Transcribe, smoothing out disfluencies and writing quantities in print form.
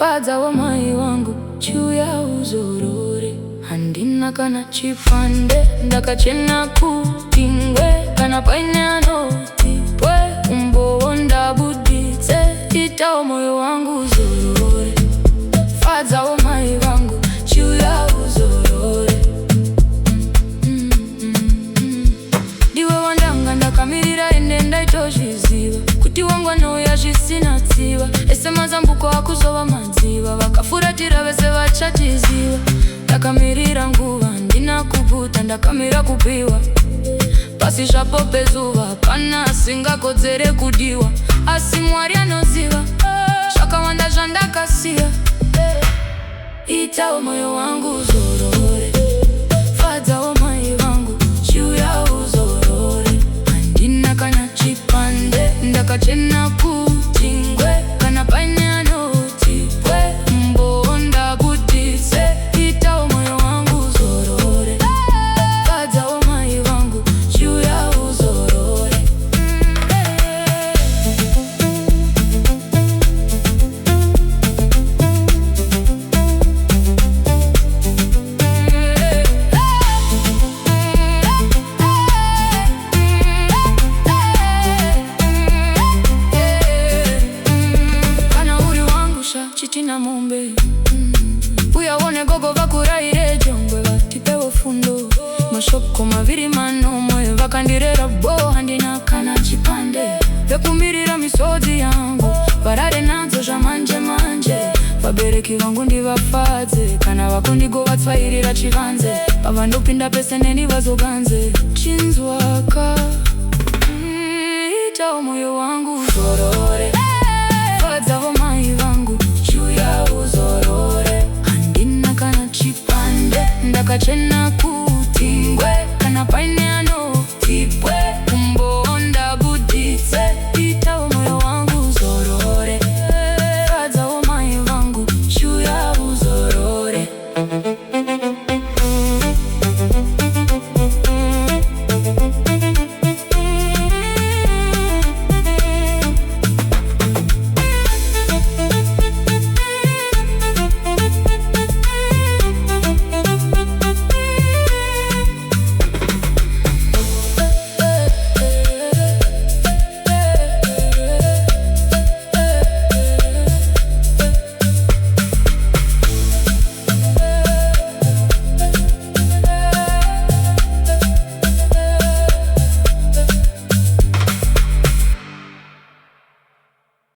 fadza wamai wangu juu ya Uzoroore. Handina kana chipande ndakachena kutingwe kana painyanoti pwe umbo ndabuditse itawo moyo wangu Uzoroore. Fadza wamai wangu juu ya Uzoroore. Ndiwe wandanga ndakamirira ende ndaitozviziva kuti wangwano yazvisinatsiva. Ese mazambuko akuzova madziva vakafuratira vese vachatiziva. Ndakamirira nguva ndina kuputa ndakamira kupiwa pasi zvapo pezuva pana asingakodzere kudiwa. Asi Mwari anoziva zvakawanda zvandakasiya. Itawo moyo wangu Uzoroore. Fadza wamai vangu juu ya Uzoroore. Handina kana chipande ndakachena kutingwe kana painyanoti pwe umbo ndabuditse itawo moyo wangu Uzoroore. Fadza wamai vangu juu ya Uzoroore. Chitina mombe uyawone gogo vakuraire jongwe vatipewo fundo mashoko maviri manomwe vakandirera bo. Handina kana chipande vekumirira misodzi yangu varare nadzo zvamanje manje. Vabereki vangu ndivafadze kana vakundigovatsvairira chivanze pavandopinda pese neni vazoganze chinzwaka. Itawo moyo wangu Uzoroore. Fadza wamai vangu juu ya Uzoroore. Handina kana chipande ndakachena kutingwe kana paine